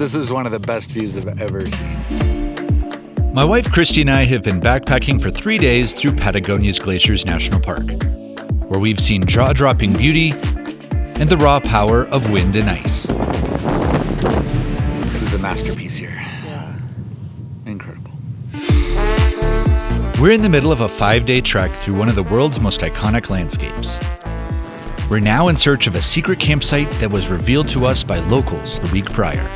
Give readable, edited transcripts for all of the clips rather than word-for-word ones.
This is one of the best views I've ever seen. My wife Kristi and I have been backpacking for 3 days through Patagonia's Glaciers National Park, where we've seen jaw-dropping beauty and the raw power of wind and ice. This is a masterpiece here. Yeah. Incredible. We're in the middle of a 5-day trek through one of the world's most iconic landscapes. We're now in search of a secret campsite that was revealed to us by locals the week prior.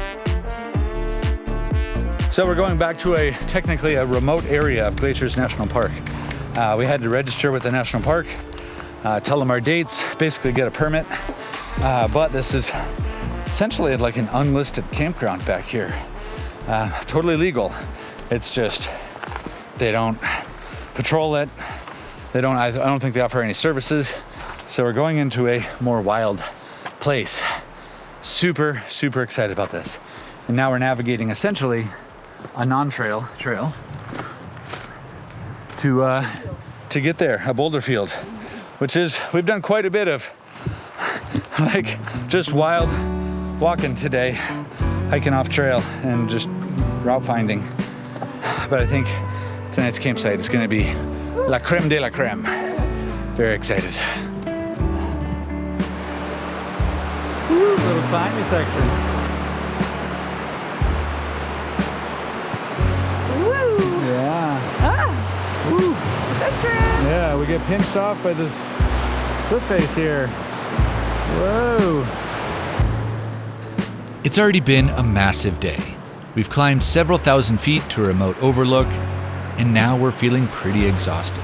So we're going back to technically a remote area of Glaciers National Park. We had to register with the national park, tell them our dates, basically get a permit. But this is essentially like an unlisted campground back here. Totally legal. It's just, they don't patrol it. I don't think they offer any services. So we're going into a more wild place. Super, super excited about this. And now we're navigating essentially a non-trail trail to get there, a boulder field, which is, we've done quite a bit of like just wild walking today, hiking off trail and just route finding. But I think tonight's campsite is going to be la creme de la creme. Very excited. Woo, little climbing section. Yeah, we get pinched off by this cliff face here. Whoa. It's already been a massive day. We've climbed several thousand feet to a remote overlook, and now we're feeling pretty exhausted.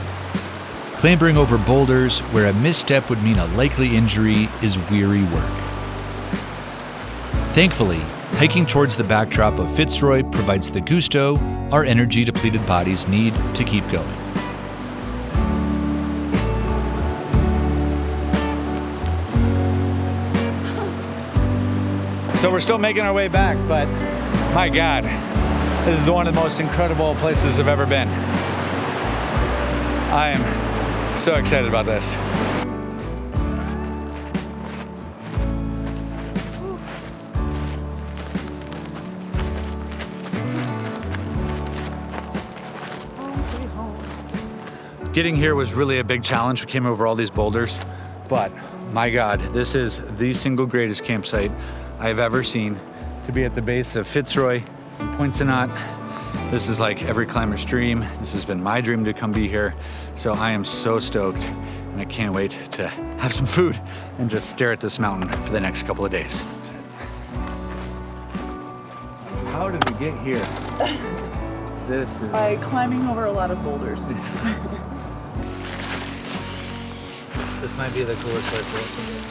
Clambering over boulders where a misstep would mean a likely injury is weary work. Thankfully, hiking towards the backdrop of Fitzroy provides the gusto our energy-depleted bodies need to keep going. So we're still making our way back, but my God, this is one of the most incredible places I've ever been. I am so excited about this. Getting here was really a big challenge. We came over all these boulders, but my God, this is the single greatest campsite I've ever seen. To be at the base of Fitzroy and Poinsonat. This is like every climber's dream. This has been my dream to come be here. So I am so stoked and I can't wait to have some food and just stare at this mountain for the next couple of days. How did we get here? This is... By climbing over a lot of boulders. This might be the coolest place to live.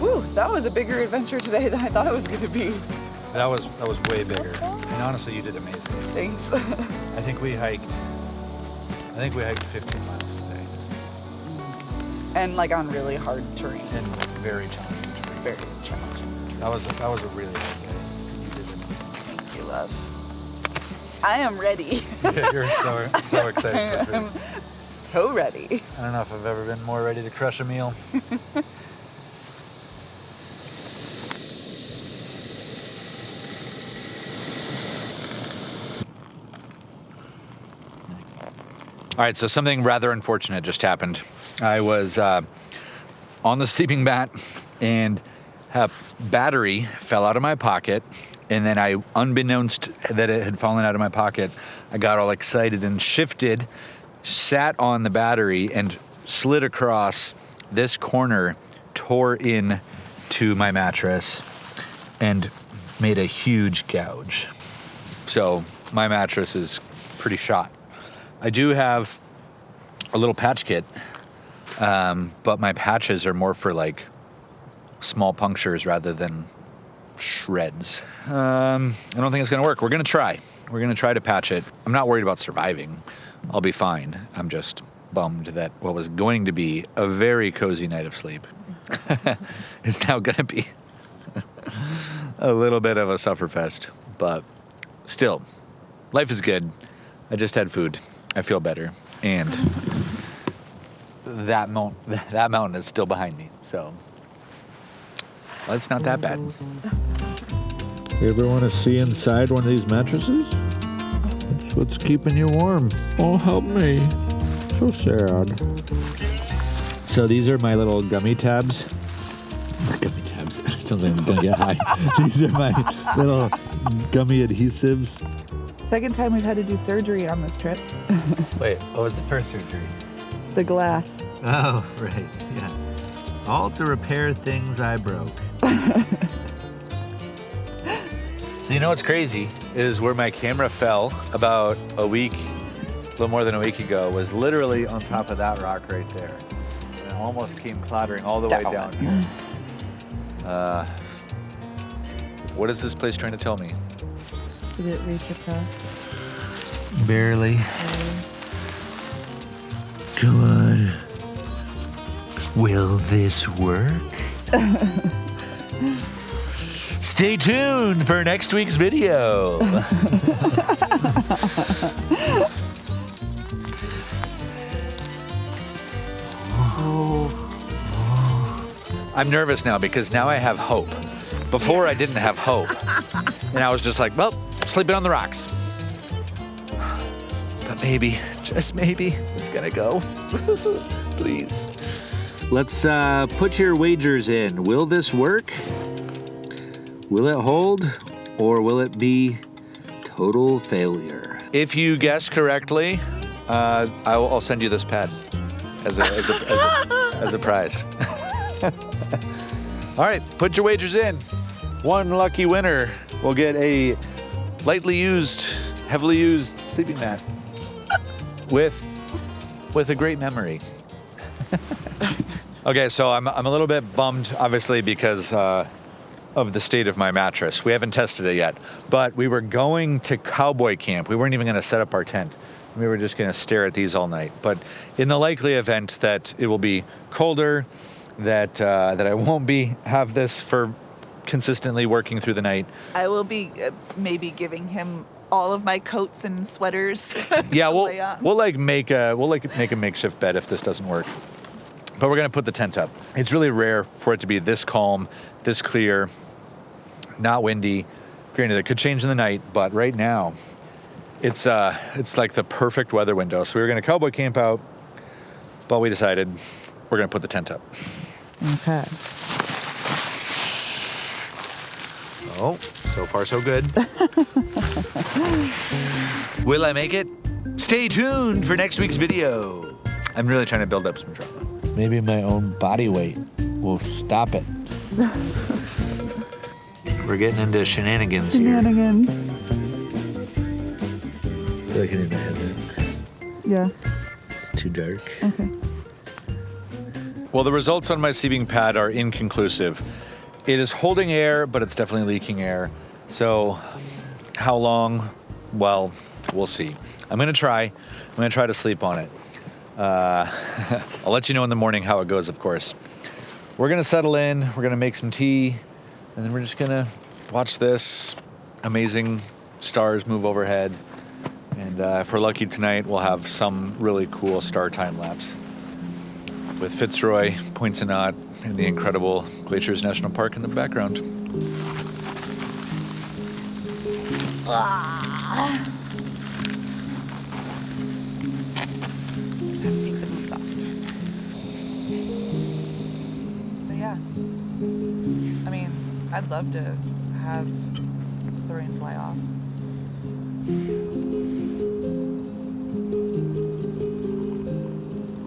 Woo, that was a bigger adventure today than I thought it was going to be. That was way bigger. And honestly, you did amazing. Thanks. I think we hiked 15 miles today. And like on really hard terrain. And very challenging terrain. Very challenging. That was a really hard day. You did amazing. Thank you, love. I am ready. Yeah, you're so excited. I'm so ready. I don't know if I've ever been more ready to crush a meal. All right, so something rather unfortunate just happened. I was on the sleeping mat and a battery fell out of my pocket. And then unbeknownst that it had fallen out of my pocket, I got all excited and shifted, sat on the battery and slid across this corner, tore in to my mattress and made a huge gouge. So my mattress is pretty shot. I do have a little patch kit, but my patches are more for like small punctures rather than shreds. I don't think it's gonna work. We're gonna try to patch it. I'm not worried about surviving. I'll be fine. I'm just bummed that what was going to be a very cozy night of sleep is now gonna be a little bit of a sufferfest, but still, life is good. I just had food. I feel better, and that mountain is still behind me, so life's not that bad. You ever want to see inside one of these mattresses? That's what's keeping you warm. Oh, help me. So sad. So these are my little gummy tabs. Gummy tabs. Sounds like I'm going to get high. These are my little gummy adhesives. Second time we've had to do surgery on this trip. Wait, what was the first surgery? The glass. Oh, right. Yeah. All to repair things I broke. So you know what's crazy is where my camera fell about a week, a little more than a week ago, was literally on top of that rock right there. And it almost came clattering all the way down here. What is this place trying to tell me? Did it reach across? Barely. Come on. Will this work? Stay tuned for next week's video. I'm nervous now because now I have hope. Before I didn't have hope. And I was just like, well, sleeping on the rocks. But maybe, just maybe, it's gonna go. Please. Let's put your wagers in. Will this work? Will it hold? Or will it be total failure? If you guess correctly, I'll send you this pad as a prize. All right, put your wagers in. One lucky winner will get a lightly used, heavily used sleeping mat with a great memory. Okay, so I'm a little bit bummed, obviously, because of the state of my mattress. We haven't tested it yet, but we were going to cowboy camp. We weren't even going to set up our tent. We were just going to stare at these all night. But in the likely event that it will be colder, that I won't have this for consistently working through the night. I will be maybe giving him all of my coats and sweaters. Yeah, to lay on. we'll make a makeshift bed if this doesn't work. But we're gonna put the tent up. It's really rare for it to be this calm, this clear, not windy. Granted, it could change in the night, but right now, it's like the perfect weather window. So we were gonna cowboy camp out, but we decided we're gonna put the tent up. Okay. Oh, so far so good. Will I make it? Stay tuned for next week's video. I'm really trying to build up some drama. Maybe my own body weight will stop it. We're getting into shenanigans here. Shenanigans. I feel like I need my headlamp. Yeah. It's too dark. Okay. Well, the results on my sleeping pad are inconclusive. It is holding air, but it's definitely leaking air. So how long? Well, we'll see. I'm going to try to sleep on it. I'll let you know in the morning how it goes, of course. We're going to settle in. We're going to make some tea. And then we're just going to watch this amazing stars move overhead. And if we're lucky tonight, we'll have some really cool star time lapse with Fitzroy, Points and Knot, and the incredible Glaciers National Park in the background. Deep the boots off. But yeah. I mean, I'd love to have the rain fly off.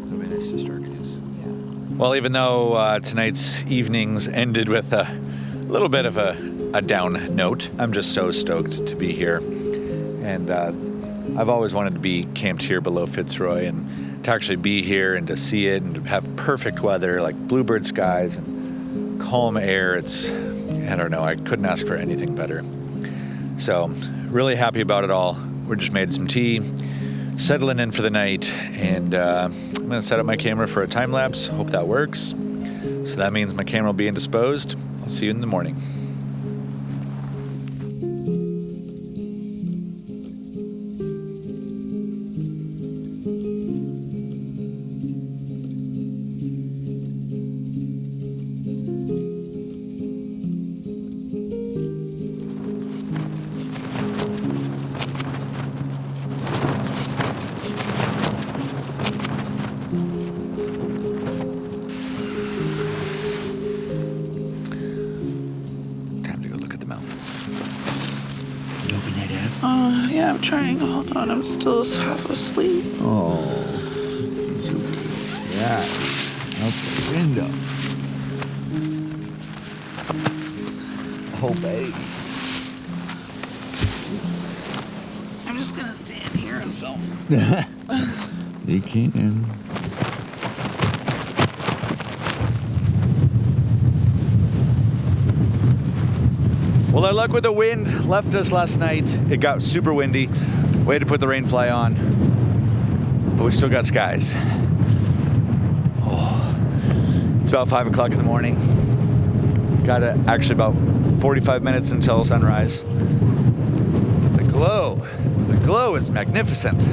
It'll be nice to start these. Yeah. Well, even though tonight's evenings ended with a little bit of a down note, I'm just so stoked to be here. And I've always wanted to be camped here below Fitzroy and to actually be here and to see it and to have perfect weather, like bluebird skies and calm air. I don't know, I couldn't ask for anything better. So, really happy about it all. We just made some tea, settling in for the night, and I'm gonna set up my camera for a time lapse. Hope that works. So that means my camera will be indisposed. I'll see you in the morning. mountains. You open that up? Yeah, I'm trying. Hold on, I'm still half asleep. Oh. Yeah. Out the window. Oh, baby. I'm just gonna stand here and film. You can. Well, our luck with the wind left us last night. It got super windy. We had to put the rain fly on, but we still got skies. Oh, it's about 5 o'clock in the morning. Got actually about 45 minutes until sunrise. The glow is magnificent.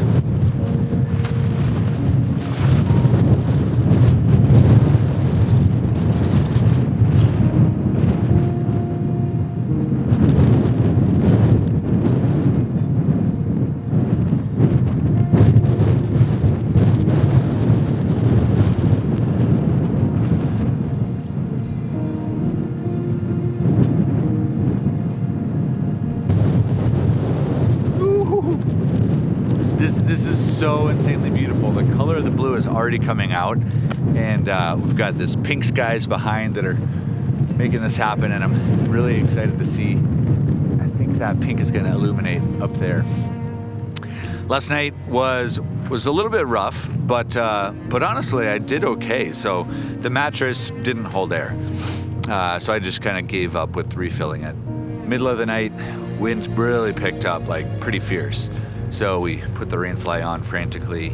This is so insanely beautiful. The color of the blue is already coming out, and we've got this pink skies behind that are making this happen, and I'm really excited to see. I think that pink is going to illuminate up there. Last night was a little bit rough, but honestly, I did okay. So the mattress didn't hold air, so I just kind of gave up with refilling it. Middle of the night, wind really picked up, like pretty fierce. So we put the rainfly on frantically,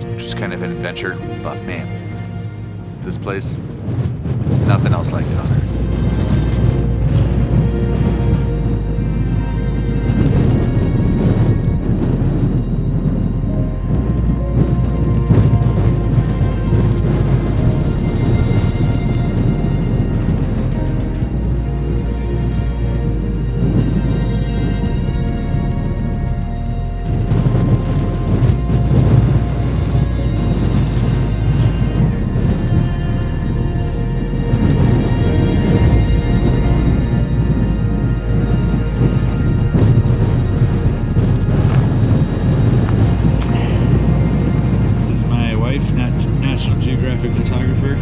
which was kind of an adventure, but man, this place, nothing else like it on Earth. Photographer.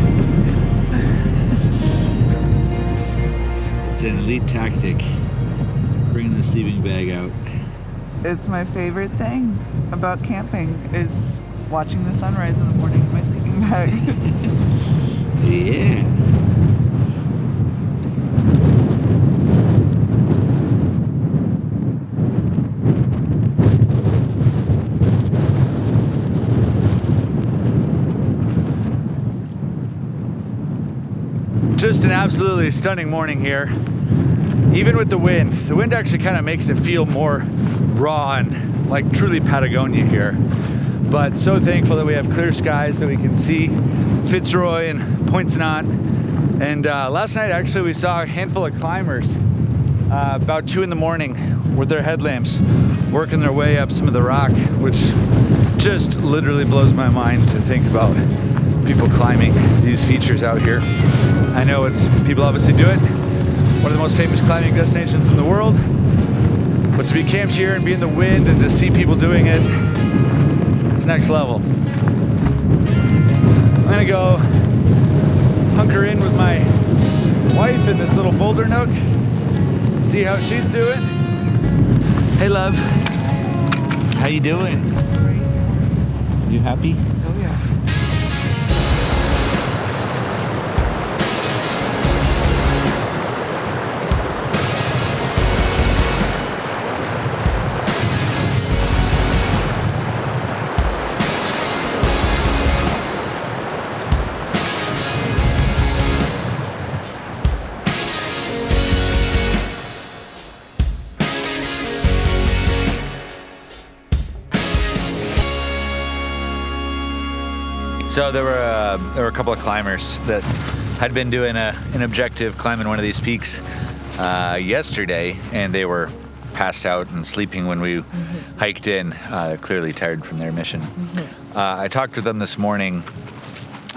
It's an elite tactic, bringing the sleeping bag out. It's my favorite thing about camping is watching the sunrise in the morning in my sleeping bag. Yeah. Just an absolutely stunning morning here. Even with the wind actually kind of makes it feel more raw and like truly Patagonia here. But so thankful that we have clear skies that we can see Fitzroy and Point Snot. And last night actually we saw a handful of climbers about 2 in the morning with their headlamps working their way up some of the rock, which just literally blows my mind to think about people climbing these features out here. I know people obviously do it. One of the most famous climbing destinations in the world. But to be camped here and be in the wind and to see people doing it, it's next level. I'm gonna go hunker in with my wife in this little boulder nook, see how she's doing. Hey love, how you doing? You happy? Oh yeah. So there were a couple of climbers that had been doing an objective climbing one of these peaks yesterday, and they were passed out and sleeping when we hiked in, clearly tired from their mission. I talked with them this morning,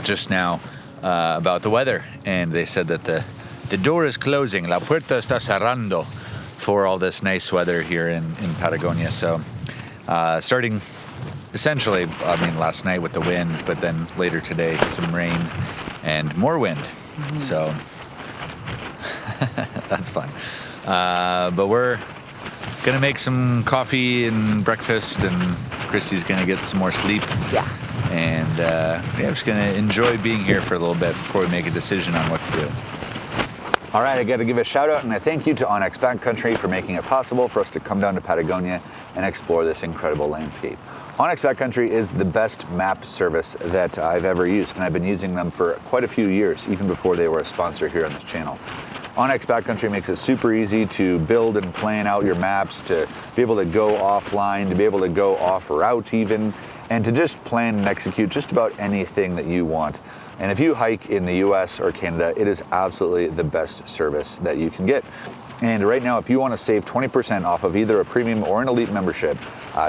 just now, about the weather, and they said that the The door is closing. La puerta está cerrando for all this nice weather here in Patagonia. So starting essentially, last night with the wind, but then later today, some rain and more wind. Mm-hmm. So that's fun. But we're gonna make some coffee and breakfast, and Kristi's gonna get some more sleep. Yeah. And I'm just gonna enjoy being here for a little bit before we make a decision on what to do. All right, I got to give a shout out and a thank you to Onyx Backcountry for making it possible for us to come down to Patagonia and explore this incredible landscape. Onyx Backcountry is the best map service that I've ever used, and I've been using them for quite a few years, even before they were a sponsor here on this channel. Onyx Backcountry makes it super easy to build and plan out your maps, to be able to go offline, to be able to go off route even, and to just plan and execute just about anything that you want. And if you hike in the US or Canada, it is absolutely the best service that you can get. And right now, if you want to save 20% off of either a premium or an elite membership,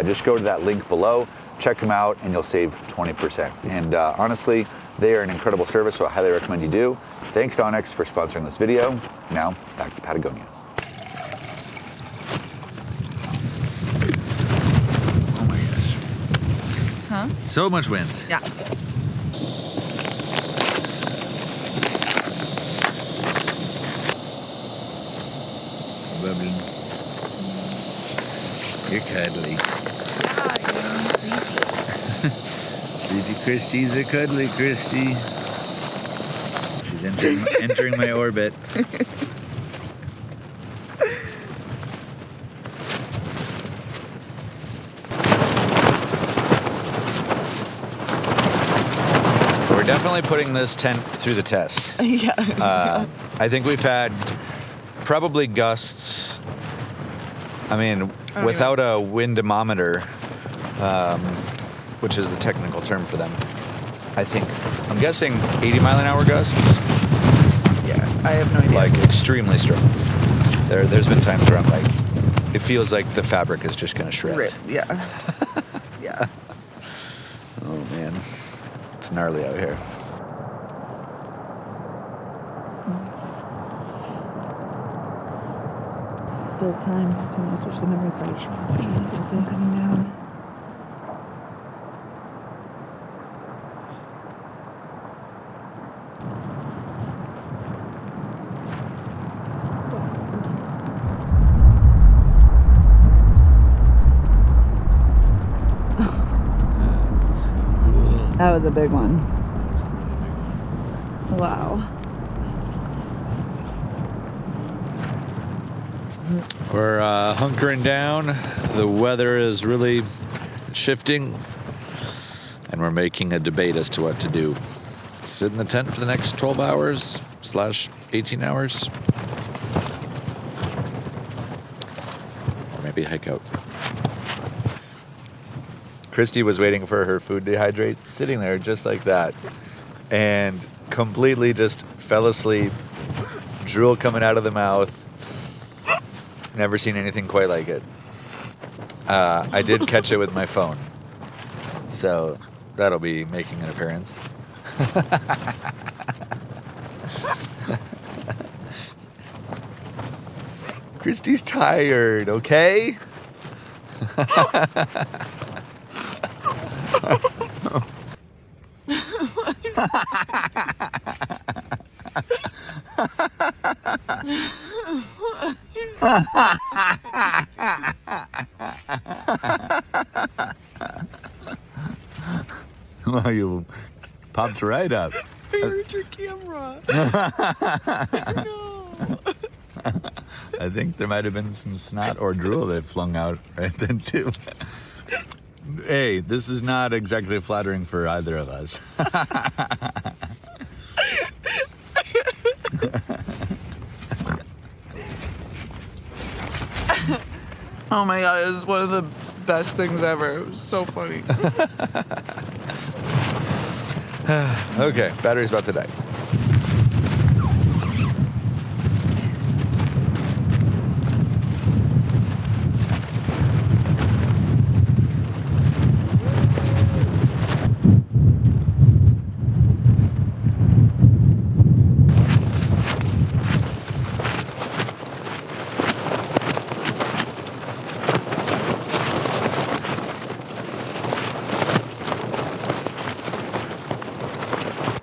just go to that link below, check them out, and you'll save 20%. And honestly, they are an incredible service, so I highly recommend you do. Thanks to Onyx for sponsoring this video. Now, back to Patagonia. Oh my gosh. Huh? So much wind. Yeah. Bubbling. You're cuddly. Sleepy Kristi's a cuddly Kristi. She's entering my orbit. We're definitely putting this tent through the test. Yeah. I think we've had probably gusts. Without a windometer, which is the technical term for them, I'm guessing 80 mile an hour gusts. Yeah, I have no idea. Like extremely strong. There's been times where I'm like, it feels like the fabric is just gonna shred. Rip, yeah. Yeah. Oh man, it's gnarly out here. Still have time if you want to switch the memory card. It's still coming down. That was a big one. Wow. We're hunkering down. The weather is really shifting, and we're making a debate as to what to do. Sit in the tent for the next 12 hours / 18 hours, or maybe hike out. Kristi was waiting for her food to dehydrate, sitting there just like that, and completely just fell asleep, drool coming out of the mouth. Never seen anything quite like it. I did catch it with my phone, so that'll be making an appearance. Kristi's tired, okay? Well, you popped right up. I heard your camera. No. I think there might have been some snot or drool that flung out right then too. Hey, this is not exactly flattering for either of us. Oh my god, it was one of the best things ever. It was so funny. Okay, battery's about to die.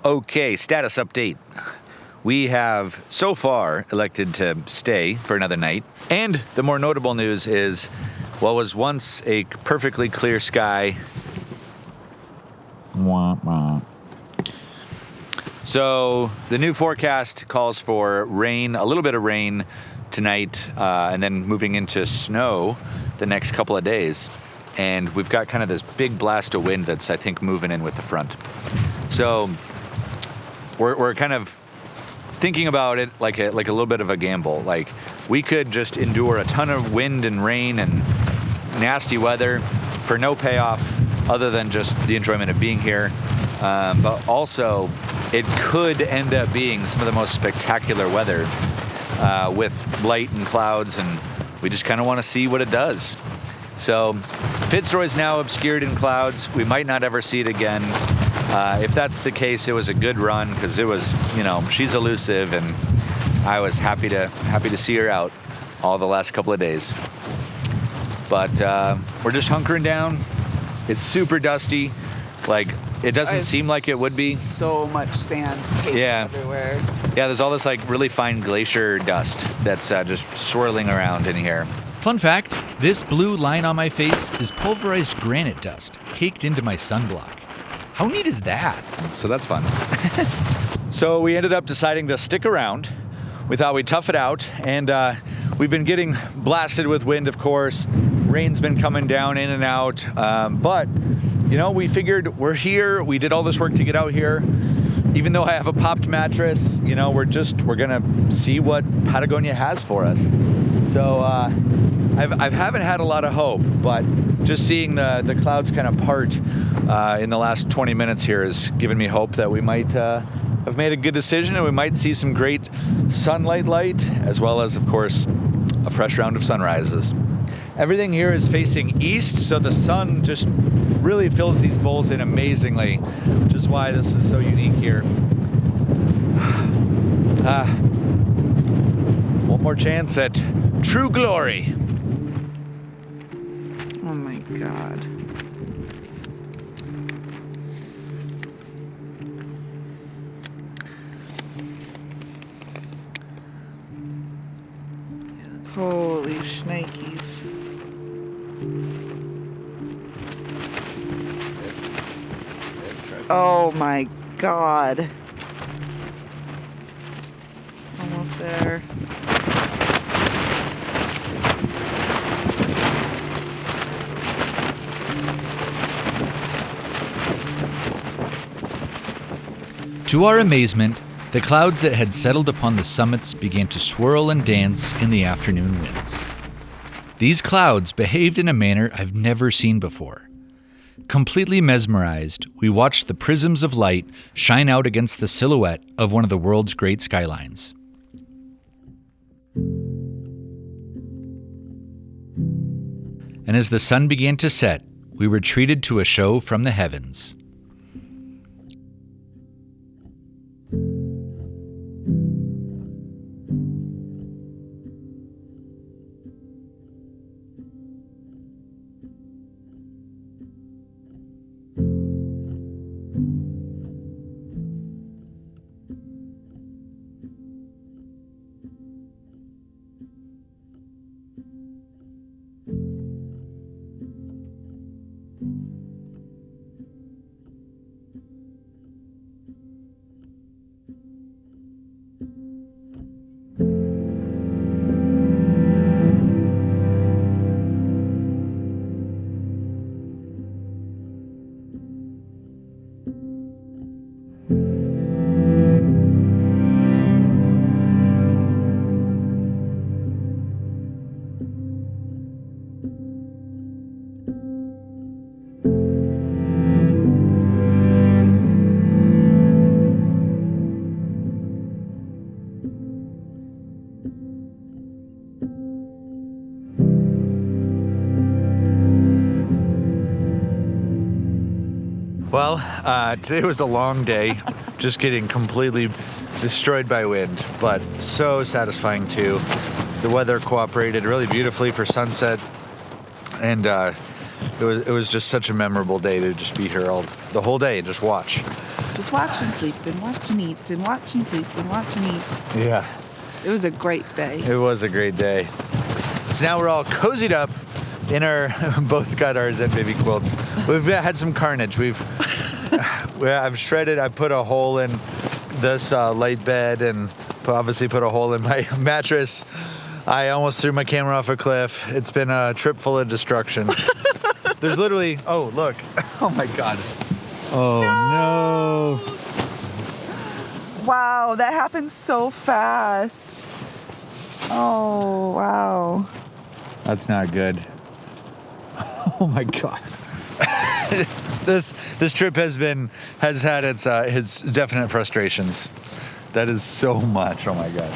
Okay, status update. We have so far elected to stay for another night. And the more notable news is what was once a perfectly clear sky. Wah, wah. So the new forecast calls for rain, a little bit of rain tonight, and then moving into snow the next couple of days. And we've got kind of this big blast of wind that's, I think, moving in with the front. So we're kind of thinking about it like a little bit of a gamble. Like, we could just endure a ton of wind and rain and nasty weather for no payoff other than just the enjoyment of being here. But also, it could end up being some of the most spectacular weather with light and clouds, and we just kind of want to see what it does. So Fitzroy's now obscured in clouds. We might not ever see it again. If that's the case, it was a good run because it was, she's elusive, and I was happy to see her out all the last couple of days. But we're just hunkering down. It's super dusty. Like, it doesn't seem like it would be. So much sand caked everywhere. Yeah, there's all this like really fine glacier dust that's just swirling around in here. Fun fact, this blue line on my face is pulverized granite dust caked into my sunblock. How neat is that? So that's fun. So we ended up deciding to stick around. We thought we'd tough it out, and we've been getting blasted with wind, of course. Rain's been coming down in and out, but we figured we're here. We did all this work to get out here. Even though I have a popped mattress, we're gonna see what Patagonia has for us. So I haven't had a lot of hope, but just seeing the clouds kind of part in the last 20 minutes here has given me hope that we might have made a good decision, and we might see some great sunlight light, as well as, of course, a fresh round of sunrises. Everything here is facing east, so the sun just really fills these bowls in amazingly, which is why this is so unique here. One more chance at true glory. Oh my God. Holy shnikes. Oh my God. Almost there. To our amazement, the clouds that had settled upon the summits began to swirl and dance in the afternoon winds. These clouds behaved in a manner I've never seen before. Completely mesmerized, we watched the prisms of light shine out against the silhouette of one of the world's great skylines. And as the sun began to set, we were treated to a show from the heavens. Well, today was a long day, just getting completely destroyed by wind, but so satisfying too. The weather cooperated really beautifully for sunset, and it was just such a memorable day to just be here the whole day and just watch. Just watch and sleep and watch and eat and watch and sleep and watch and eat. Yeah. It was a great day. It was a great day. So now we're all cozied up in our, both got our Zen Baby quilts. We've had some carnage. I've shredded, I put a hole in this light bed and obviously put a hole in my mattress. I almost threw my camera off a cliff. It's been a trip full of destruction. There's literally, oh, look. Oh my God. Oh no. Wow, that happened so fast. Oh, wow. That's not good. Oh my God. This trip has had its definite frustrations. That is so much. Oh my God.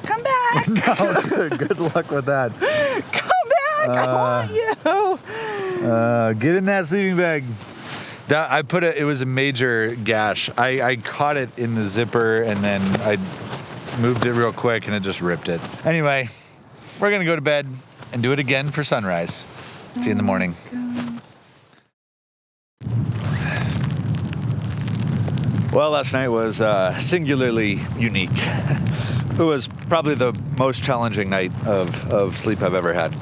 Come back. No, good luck with that. Come back. I want you. Get in that sleeping bag. It was a major gash. I caught it in the zipper and then I moved it real quick and it just ripped it. Anyway, we're gonna go to bed and do it again for sunrise. See you in the morning. Well, last night was singularly unique. It was probably the most challenging night of sleep I've ever had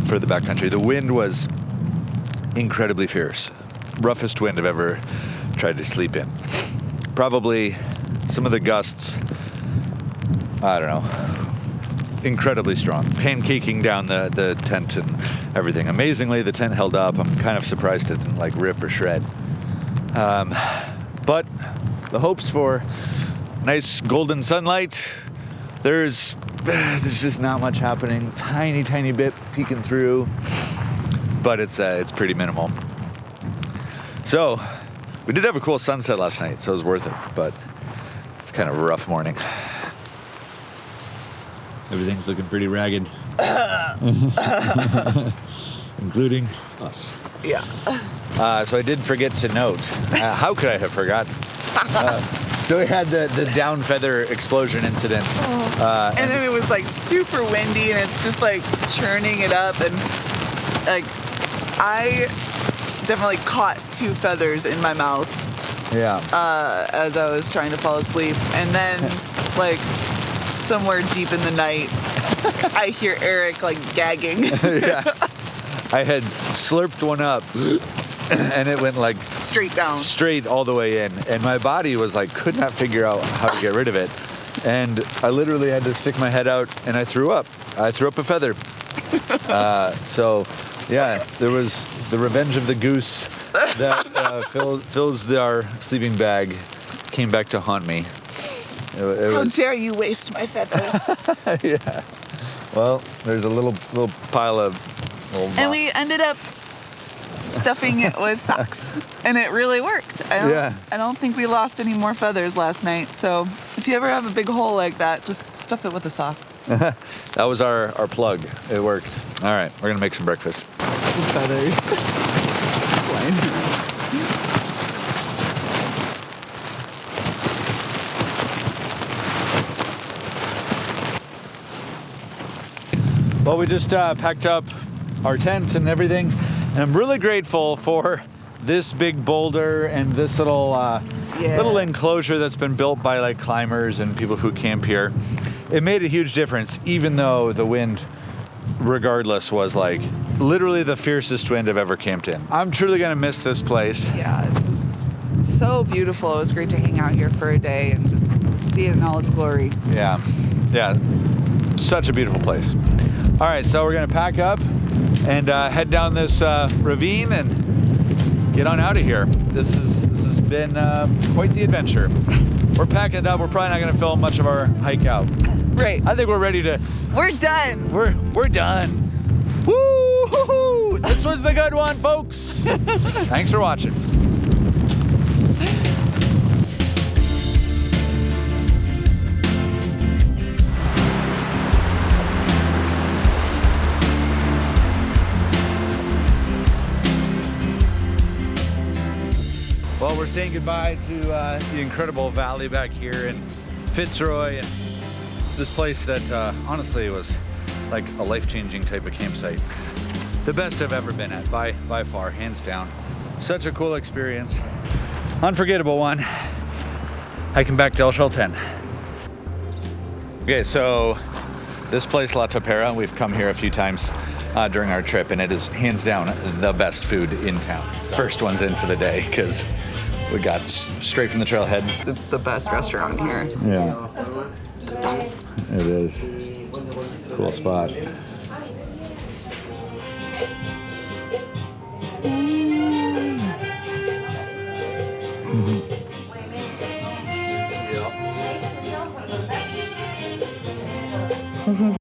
for the backcountry. The wind was incredibly fierce. Roughest wind I've ever tried to sleep in. Probably some of the gusts, I don't know, incredibly strong. Pancaking down the tent and everything. Amazingly, the tent held up. I'm kind of surprised it didn't like rip or shred. But the hopes for nice golden sunlight, there's just not much happening. Tiny bit peeking through, but it's pretty minimal. So we did have a cool sunset last night, so it was worth it, but it's kind of a rough morning. Everything's looking pretty ragged. Including us. Yeah. So I did forget to note, how could I have forgotten? So we had the down feather explosion incident. And then it was like super windy and it's just like churning it up and like I definitely caught 2 feathers in my mouth Yeah. as I was trying to fall asleep. And then like somewhere deep in the night I hear Eric like gagging. Yeah. I had slurped one up and it went like Straight down. straight all the way in. And my body was like, could not figure out how to get rid of it. And I literally had to stick my head out and I threw up. I threw up a feather. So yeah, there was the revenge of the goose that fills our sleeping bag came back to haunt me. It How was, dare you waste my feathers? yeah. Well, there's a little pile of little And we ended up stuffing it with socks, and it really worked. I don't think we lost any more feathers last night. So if you ever have a big hole like that, just stuff it with a sock. That was our plug. It worked. All right, we're gonna make some breakfast. Feathers. Well, we just packed up our tent and everything, and I'm really grateful for this big boulder and this little enclosure that's been built by like climbers and people who camp here. It made a huge difference, even though the wind, regardless, was like literally the fiercest wind I've ever camped in. I'm truly gonna miss this place. Yeah, it was so beautiful. It was great to hang out here for a day and just see it in all its glory. Yeah, such a beautiful place. All right, so we're gonna pack up and head down this ravine and get on out of here. This has been quite the adventure. We're packing it up. We're probably not gonna film much of our hike out. Right. I think we're ready to. We're done. We're done. Woo! This was the good one, folks. Thanks for watching. Well, we're saying goodbye to the incredible valley back here in Fitzroy, and this place that honestly was like a life-changing type of campsite. The best I've ever been at, by far, hands down. Such a cool experience. Unforgettable one. Hiking back to El Chalten. Okay, so this place, La Tapera, we've come here a few times during our trip, and it is hands down the best food in town. First one's in for the day because we got straight from the trailhead. It's the best restaurant here. Yeah, The best. it is. Cool spot.